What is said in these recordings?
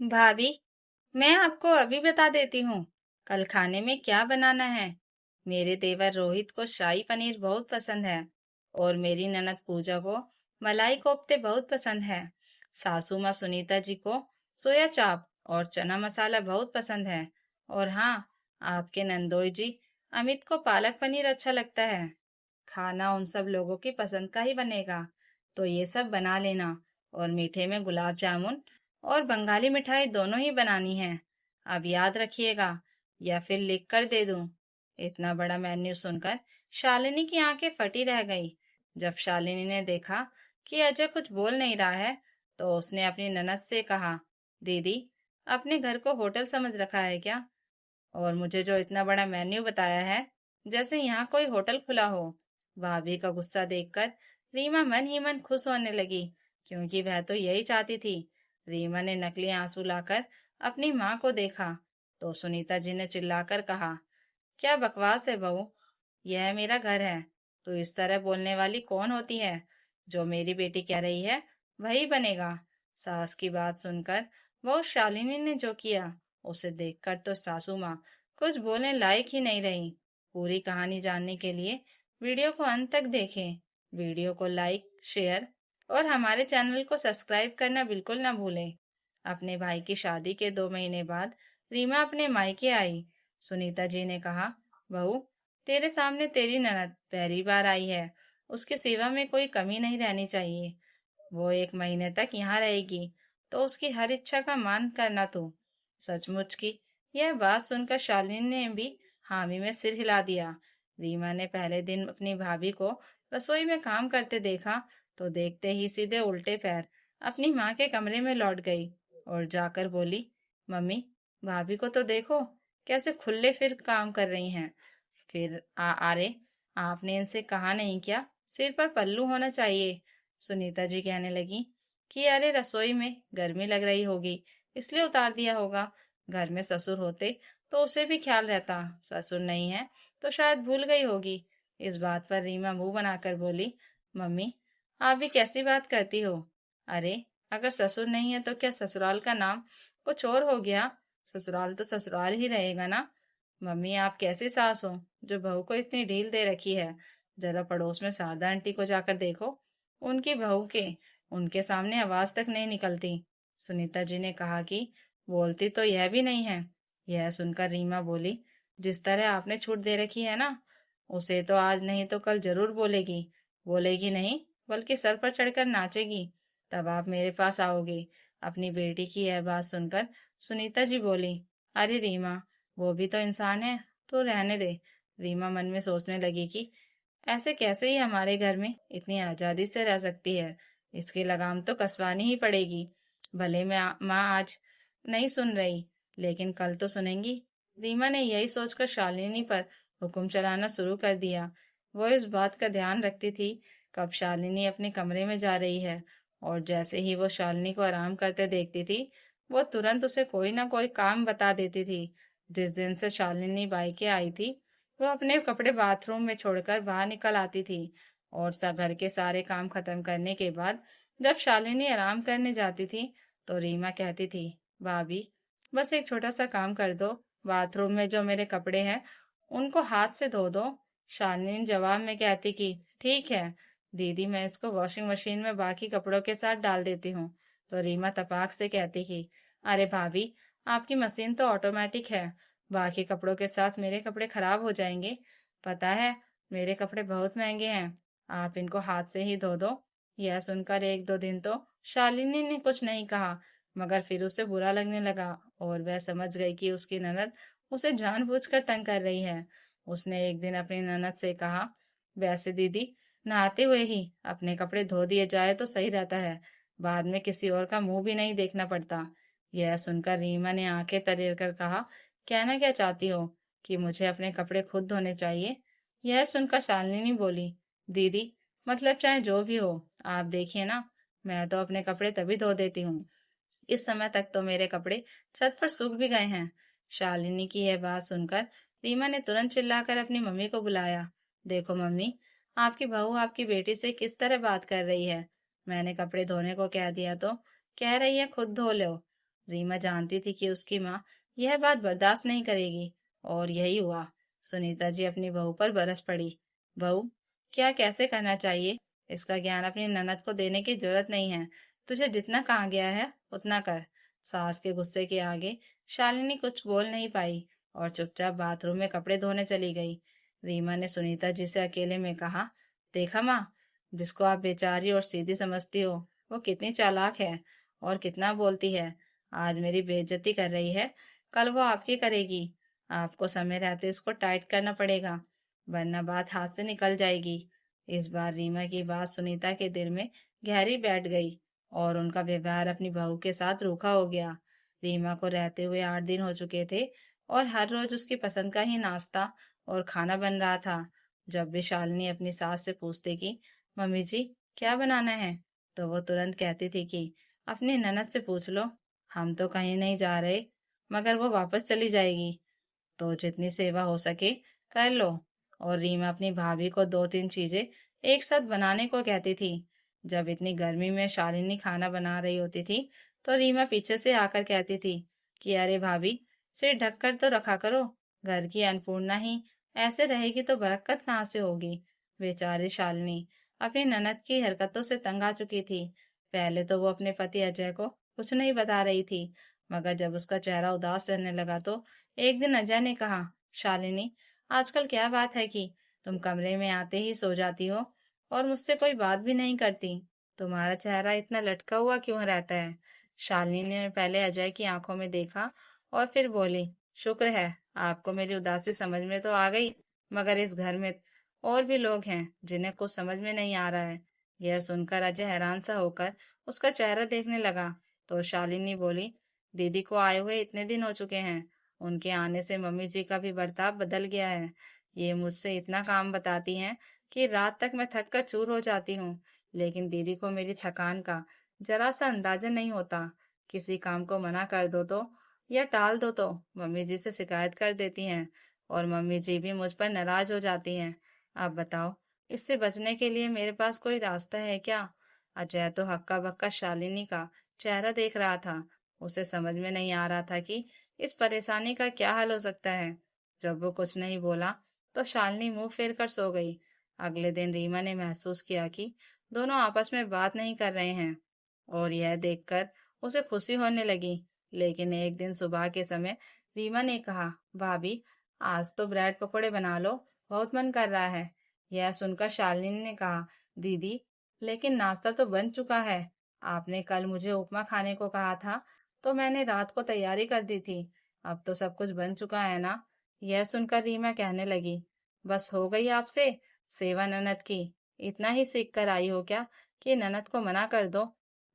भाभी, मैं आपको अभी बता देती हूँ कल खाने में क्या बनाना है। मेरे देवर रोहित को शाही पनीर बहुत पसंद है और मेरी ननद पूजा को मलाई कोफ्ते बहुत पसंद है। सासू माँ सुनीता जी को सोया चाप और चना मसाला बहुत पसंद है। और हाँ, आपके नंदोई जी अमित को पालक पनीर अच्छा लगता है। खाना उन सब लोगों की पसंद का ही बनेगा, तो ये सब बना लेना। और मीठे में गुलाब जामुन और बंगाली मिठाई दोनों ही बनानी है। अब याद रखिएगा, या फिर लिख कर दे दूं। इतना बड़ा मेन्यू सुनकर शालिनी की आंखें फटी रह गई। जब शालिनी ने देखा कि अजय कुछ बोल नहीं रहा है, तो उसने अपनी ननद से कहा, दीदी, अपने घर को होटल समझ रखा है क्या? और मुझे जो इतना बड़ा मेन्यू बताया है, जैसे यहाँ कोई होटल खुला हो। भाभी का गुस्सा देखकर रीमा मन ही मन खुश होने लगी, क्योंकि वह तो यही चाहती थी। रीमा ने नकली आंसू लाकर अपनी माँ को देखा, तो सुनीता जी ने चिल्लाकर कहा, क्या बकवास है बहू, यह मेरा घर है। तो इस तरह बोलने वाली कौन होती है? जो मेरी बेटी कह रही है वही बनेगा। सास की बात सुनकर वो शालिनी ने जो किया, उसे देखकर तो सासू माँ कुछ बोलने लायक ही नहीं रही। पूरी कहानी जानने के लिए वीडियो को अंत तक देखें। वीडियो को लाइक, शेयर और हमारे चैनल को सब्सक्राइब करना बिल्कुल ना भूलें। अपने भाई की शादी के 2 महीने बाद रीमा अपने मायके आई। सुनीता जी ने कहा, बहू, तेरे सामने तेरी ननद पहली बार आई है। उसकी सेवा में कोई कमी नहीं रहनी चाहिए। वो 1 महीने तक यहाँ रहेगी, तो उसकी हर इच्छा का मान करना तू। सचमुच की यह बात सुनकर शालिनी ने भी हामी में सिर हिला दिया। रीमा ने पहले दिन अपनी भाभी को रसोई में काम करते देखा, तो देखते ही सीधे उल्टे पैर अपनी माँ के कमरे में लौट गई और जाकर बोली, मम्मी, भाभी को तो देखो, कैसे खुले फिर काम कर रही हैं। फिर अरे, आपने इनसे कहा नहीं क्या सिर पर पल्लू होना चाहिए? सुनीता जी कहने लगी कि अरे, रसोई में गर्मी लग रही होगी, इसलिए उतार दिया होगा। घर में ससुर होते तो उसे भी ख्याल रहता, ससुर नहीं है तो शायद भूल गई होगी। इस बात पर रीमा मुंह बनाकर बोली, मम्मी, आप भी कैसी बात करती हो? अरे, अगर ससुर नहीं है तो क्या ससुराल का नाम कुछ और हो गया? ससुराल तो ससुराल ही रहेगा ना। मम्मी, आप कैसी सास हो जो बहू को इतनी ढील दे रखी है? जरा पड़ोस में शारदा आंटी को जाकर देखो, उनकी बहू के उनके सामने आवाज तक नहीं निकलती। सुनीता जी ने कहा कि बोलती तो यह भी नहीं है। यह सुनकर रीमा बोली, जिस तरह आपने छूट दे रखी है ना, उसे तो आज नहीं तो कल जरूर बोलेगी। बोलेगी नहीं, बल्कि सर पर चढ़कर नाचेगी। तब आप मेरे पास आओगे। अपनी बेटी की यह बात सुनकर सुनीता जी बोली, अरे रीमा, वो भी तो इंसान है, तो रहने दे। रीमा मन में सोचने लगी कि ऐसे कैसे ही हमारे घर में इतनी आजादी से रह सकती है। इसकी लगाम तो कसवानी ही पड़ेगी। भले मैं माँ आज नहीं सुन रही, लेकिन कल तो सुनेंगी। रीमा ने यही सोचकर शालिनी पर हुक्म चलाना शुरू कर दिया। वो इस बात का ध्यान रखती थी कब शालिनी अपने कमरे में जा रही है, और जैसे ही वो शालिनी को आराम करते देखती थी, वो तुरंत उसे कोई ना कोई काम बता देती थी। जिस दिन से शालिनी बाइके आई थी, वो अपने कपड़े बाथरूम में छोड़कर बाहर निकल आती थी। और घर के सारे काम खत्म करने के बाद जब शालिनी आराम करने जाती थी, तो रीमा कहती थी, भाभी, बस एक छोटा सा काम कर दो। बाथरूम में जो मेरे कपड़े हैं, उनको हाथ से धो दो। शालिनी जवाब में कहती कि ठीक है दीदी, मैं इसको वॉशिंग मशीन में बाकी कपड़ों के साथ डाल देती हूँ। तो रीमा तपाक से कहती कि अरे भाभी, आपकी मशीन तो ऑटोमेटिक है, बाकी कपड़ों के साथ मेरे कपड़े खराब हो जाएंगे। पता है, मेरे कपड़े बहुत महंगे हैं, आप इनको हाथ से ही धो दो। यह सुनकर 1-2 दिन तो शालिनी ने कुछ नहीं कहा, मगर फिर उसे बुरा लगने लगा और वह समझ गई कि उसकी ननद उसे जानबूझकर तंग कर रही है। उसने एक दिन अपनी ननद से कहा, वैसे दीदी, नहाते हुए ही अपने कपड़े धो दिए जाए तो सही रहता है, बाद में किसी और का मुंह भी नहीं देखना पड़ता। यह सुनकर रीमा ने आंखें तरेर कर कहा, कहना क्या चाहती हो कि मुझे अपने कपड़े खुद धोने चाहिए? यह सुनकर शालिनी बोली, दीदी, मतलब चाहे जो भी हो, आप देखिए ना, मैं तो अपने कपड़े तभी धो देती हूँ। इस समय तक तो मेरे कपड़े छत पर सूख भी गए हैं। शालिनी की यह बात सुनकर रीमा ने तुरंत चिल्लाकर अपनी मम्मी को बुलाया। देखो मम्मी, आपकी बहू आपकी बेटी से किस तरह बात कर रही है। मैंने कपड़े धोने को कह दिया तो कह रही है खुद धो लो। रीमा जानती थी कि उसकी माँ यह बात बर्दाश्त नहीं करेगी, और यही हुआ। सुनीता जी अपनी बहू पर बरस पड़ी। बहू, क्या कैसे करना चाहिए, इसका ज्ञान अपनी ननद को देने की जरूरत नहीं है। तुझे जितना कहा गया है उतना कर। सास के गुस्से के आगे शालिनी कुछ बोल नहीं पाई और चुपचाप बाथरूम में कपड़े धोने चली गई। रीमा ने सुनीता जी से अकेले में कहा, देखा माँ, जिसको आप बेचारी और सीधी समझती हो वो कितनी चालाक है और कितना बोलती है। आज मेरी बेइज्जती कर रही है, कल वो आपकी करेगी। आपको समय रहते इसको टाइट करना पड़ेगा, वरना बात हाथ से निकल जाएगी। इस बार रीमा की बात सुनीता के दिल में गहरी बैठ गई और उनका व्यवहार अपनी बहू के साथ रूखा हो गया। रीमा को रहते हुए 8 दिन हो चुके थे और हर रोज उसकी पसंद का ही नाश्ता और खाना बन रहा था। जब भी शालिनी अपनी सास से पूछती कि मम्मी जी क्या बनाना है, तो वो तुरंत कहती थी कि अपनी ननद से पूछ लो, हम तो कहीं नहीं जा रहे। मगर वो वापस चली जाएगी, तो जितनी सेवा हो सके कर लो। और रीमा अपनी भाभी को 2-3 चीजें एक साथ बनाने को कहती थी। जब इतनी गर्मी में शालिनी खाना बना रही होती थी, तो रीमा पीछे से आकर कहती थी कि अरे भाभी, सिर ढककर तो रखा करो, घर की अन्नपूर्णा ही ऐसे रहेगी तो बरकत कहाँ से होगी। बेचारी शालिनी अपनी ननद की हरकतों से तंग आ चुकी थी। पहले तो वो अपने पति अजय को कुछ नहीं बता रही थी, मगर जब उसका चेहरा उदास रहने लगा तो एक दिन अजय ने कहा, शालिनी, आजकल क्या बात है कि तुम कमरे में आते ही सो जाती हो और मुझसे कोई बात भी नहीं करती। तुम्हारा चेहरा इतना लटका हुआ क्यों रहता है? शालिनी ने पहले अजय की आंखों में देखा और फिर बोली, शुक्र है आपको मेरी उदासी समझ में तो आ गई, मगर इस घर में और भी लोग हैं जिन्हें कुछ समझ में नहीं आ रहा है। यह सुनकर अजय हैरान सा होकर उसका चेहरा देखने लगा, तो शालिनी बोली, दीदी को आए हुए इतने दिन हो चुके हैं, उनके आने से मम्मी जी का भी बर्ताव बदल गया है। ये मुझसे इतना काम बताती हैं कि रात तक मैं थक कर चूर हो जाती हूँ, लेकिन दीदी को मेरी थकान का जरा सा अंदाजा नहीं होता। किसी काम को मना कर दो तो या टाल दो तो मम्मी जी से शिकायत कर देती हैं और मम्मी जी भी मुझ पर नाराज हो जाती हैं। आप बताओ, इससे बचने के लिए मेरे पास कोई रास्ता है क्या? अजय तो हक्का बक्का शालिनी का चेहरा देख रहा था। उसे समझ में नहीं आ रहा था कि इस परेशानी का क्या हल हो सकता है। जब वो कुछ नहीं बोला तो शालिनी मुंह फेर कर सो गई। अगले दिन रीमा ने महसूस किया कि दोनों आपस में बात नहीं कर रहे हैं और यह देखकर उसे खुशी होने लगी। लेकिन एक दिन सुबह के समय रीमा ने कहा, भाभी, आज तो ब्रेड पकोड़े बना लो, बहुत मन कर रहा है। यह सुनकर शालिनी ने कहा, दीदी, लेकिन नाश्ता तो बन चुका है। आपने कल मुझे उपमा खाने को कहा था, तो मैंने रात को तैयारी कर दी थी। अब तो सब कुछ बन चुका है ना? यह सुनकर रीमा कहने लगी, बस हो गई आपसे सेवा ननद की। इतना ही सीख कर आई हो क्या कि ननद को मना कर दो?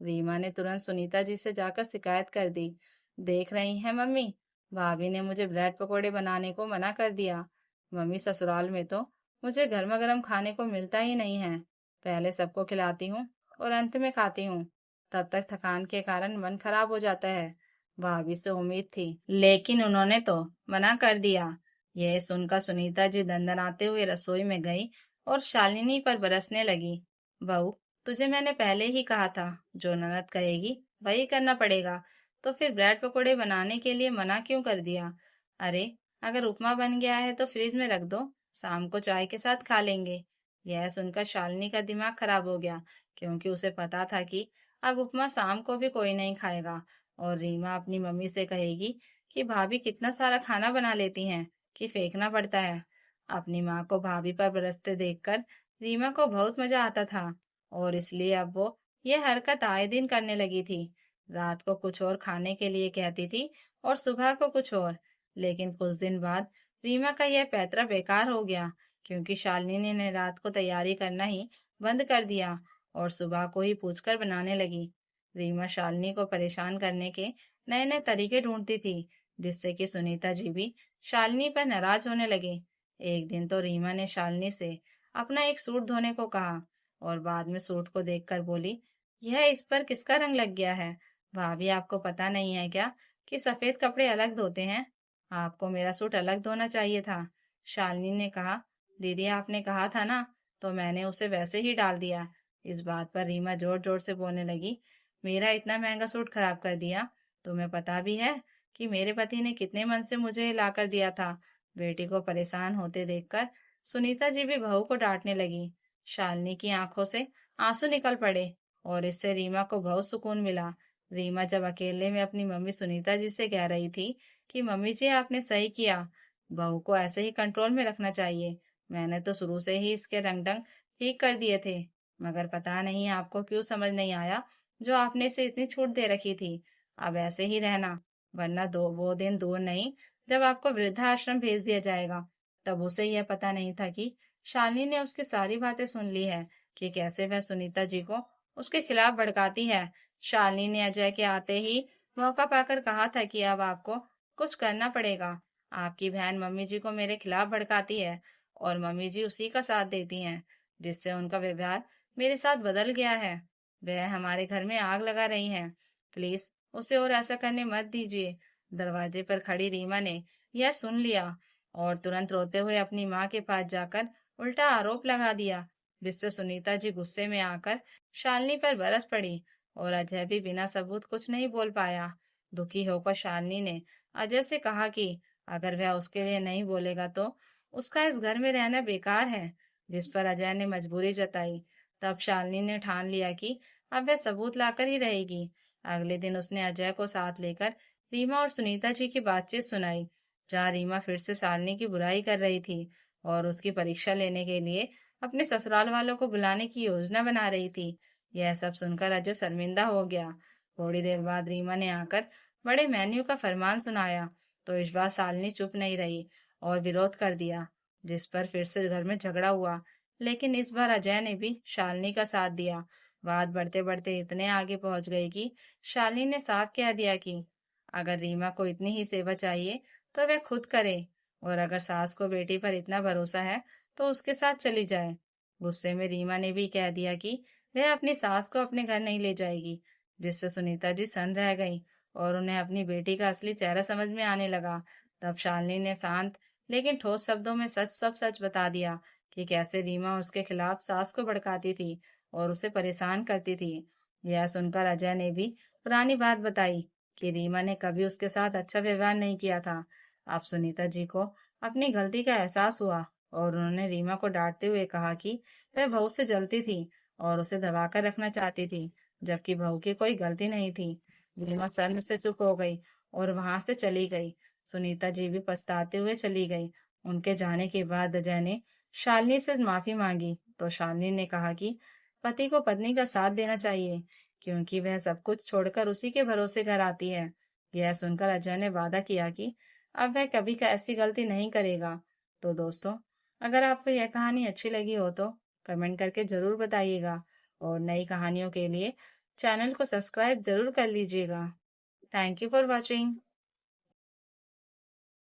रीमा ने तुरंत सुनीता जी से जाकर शिकायत कर दी। देख रही हैं मम्मी, भाभी ने मुझे ब्रेड पकोड़े बनाने को मना कर दिया। मम्मी, ससुराल में तो मुझे गर्मा गर्म खाने को मिलता ही नहीं है। पहले सबको खिलाती हूँ और अंत में खाती हूँ। तब तक थकान के कारण मन खराब हो जाता है। भाभी से उम्मीद थी, लेकिन उन्होंने तो मना कर दिया। यह सुनकर सुनीता जी दंदनाते हुए रसोई में गई और शालिनी पर बरसने लगी। बहू, तुझे मैंने पहले ही कहा था, जो ननद कहेगी वही करना पड़ेगा। तो फिर ब्रेड पकोड़े बनाने के लिए मना क्यों कर दिया? अरे, अगर उपमा बन गया है तो फ्रिज में रख दो, शाम को चाय के साथ खा लेंगे। यह सुनकर शालिनी का दिमाग खराब हो गया, क्योंकि उसे पता था कि अब उपमा शाम को भी कोई नहीं खाएगा और रीमा अपनी मम्मी से कहेगी कि भाभी कितना सारा खाना बना लेती हैं कि फेंकना पड़ता है। अपनी माँ को भाभी पर बरसते देखकर रीमा को बहुत मजा आता था और इसलिए अब वो ये हरकत आए दिन करने लगी थी। रात को कुछ और खाने के लिए कहती थी और सुबह को कुछ और। लेकिन कुछ दिन बाद रीमा का यह पैतरा बेकार हो गया, क्योंकि शालिनी ने रात को तैयारी करना ही बंद कर दिया और सुबह को ही पूछकर बनाने लगी। रीमा शालिनी को परेशान करने के नए नए तरीके ढूंढती थी, जिससे कि सुनीता जी भी शालिनी पर नाराज होने लगे। एक दिन तो रीमा ने शालिनी से अपना एक सूट धोने को कहा और बाद में सूट को देखकर बोली, यह इस पर किसका रंग लग गया है? भाभी, आपको पता नहीं है क्या कि सफेद कपड़े अलग धोते हैं? आपको मेरा सूट अलग धोना चाहिए था। शालिनी ने कहा, दीदी, आपने कहा था ना, तो मैंने उसे वैसे ही डाल दिया। इस बात पर रीमा जोर जोर से बोलने लगी, मेरा इतना महंगा सूट खराब कर दिया तुम्हें पता भी है कि मेरे पति ने कितने मन से मुझे लाकर दिया था। बेटी को परेशान होते देखकर सुनीता जी भी बहू को डांटने लगी। शालिनी की आंखों से आंसू निकल पड़े और इससे रीमा को बहुत सुकून मिला। रीमा जब अकेले में अपनी मम्मी सुनीता जी से कह रही थी कि मम्मी जी आपने सही किया, बहू को ऐसे ही कंट्रोल में रखना चाहिए। मैंने तो शुरू से ही इसके रंग ढंग ठीक कर दिए थे, मगर पता नहीं आपको क्यों समझ नहीं आया जो आपने इसे इतनी छूट दे रखी थी। अब ऐसे ही रहना, वरना वो दिन दूर नहीं जब आपको वृद्धाश्रम भेज दिया जाएगा। तब उसे यह पता नहीं था कि शालिनी ने उसकी सारी बातें सुन ली है, कि कैसे वह सुनीता जी को उसके खिलाफ भड़काती है। शालिनी ने अजय के आते ही मौका पाकर कहा था कि अब आपको कुछ करना पड़ेगा। आपकी बहन मम्मी जी को मेरे खिलाफ भड़काती है और मम्मी जी उसी का साथ देती हैं, जिससे उनका व्यवहार मेरे साथ बदल गया है। वह हमारे घर में आग लगा रही हैं। प्लीज उसे और ऐसा करने मत दीजिए। दरवाजे पर खड़ी रीमा ने यह सुन लिया और तुरंत रोते हुए अपनी माँ के पास जाकर उल्टा आरोप लगा दिया, जिससे सुनीता जी गुस्से में आकर शालिनी पर बरस पड़ी और अजय भी बिना सबूत कुछ नहीं बोल पाया। दुखी होकर शालिनी ने अजय से कहा कि अगर वह उसके लिए नहीं बोलेगा तो उसका इस घर में रहना बेकार है, जिस पर अजय ने मजबूरी जताई। तब शालिनी ने ठान लिया कि अब वह सबूत लाकर ही रहेगी। अगले दिन उसने अजय को साथ लेकर रीमा और सुनीता जी की बातचीत सुनाई, जहाँ रीमा फिर से शालिनी की बुराई कर रही थी और उसकी परीक्षा लेने के लिए अपने ससुराल वालों को बुलाने की योजना बना रही थी। यह सब सुनकर अजय शर्मिंदा हो गया। थोड़ी देर बाद रीमा ने आकर बड़े मेन्यू का फरमान सुनाया, तो इस बार शालिनी चुप नहीं रही और विरोध कर दिया, जिस पर फिर से घर में झगड़ा हुआ। लेकिन इस बार अजय ने भी शालिनी का साथ दिया। बात बढ़ते बढ़ते इतने आगे पहुंच गई कि शालिनी ने साफ कह दिया कि अगर रीमा को इतनी ही सेवा चाहिए तो वह खुद करे, और अगर सास को बेटी पर इतना भरोसा है तो उसके साथ चली जाए। गुस्से में रीमा ने भी कह दिया कि वह अपनी सास को अपने घर नहीं ले जाएगी, जिससे सुनीता जी सन्न रह गई और उन्हें अपनी बेटी का असली चेहरा समझ में आने लगा। तब शालिनी ने शांत लेकिन ठोस शब्दों में सब सच बता दिया कि कैसे रीमा उसके खिलाफ सास को भड़काती थी और उसे परेशान करती थी। यह सुनकर अजय ने भी पुरानी बात बताई कि रीमा ने कभी उसके साथ अच्छा व्यवहार नहीं किया था। अब सुनीता जी को अपनी गलती का एहसास हुआ और उन्होंने रीमा को डांटते हुए कहा कि वह बहू से जलती थी और उसे दबाकर रखना चाहती थी, जबकि बहू की कोई गलती नहीं थी। रीमा शर्म से चुप हो गई और वहां से चली गई। सुनीता जी भी पछताते हुए चली गई। उनके जाने के बाद अजय ने शालिनी से माफी मांगी, तो शालिनी ने कहा कि पति को पत्नी का साथ देना चाहिए, क्योंकि वह सब कुछ छोड़कर उसी के भरोसे घर आती है। यह सुनकर अजय ने वादा किया कि अब वह कभी का ऐसी गलती नहीं करेगा। तो दोस्तों, अगर आपको यह कहानी अच्छी लगी हो तो कमेंट करके जरूर बताइएगा और नई कहानियों के लिए चैनल को सब्सक्राइब जरूर कर लीजिएगा। Thank you for watching.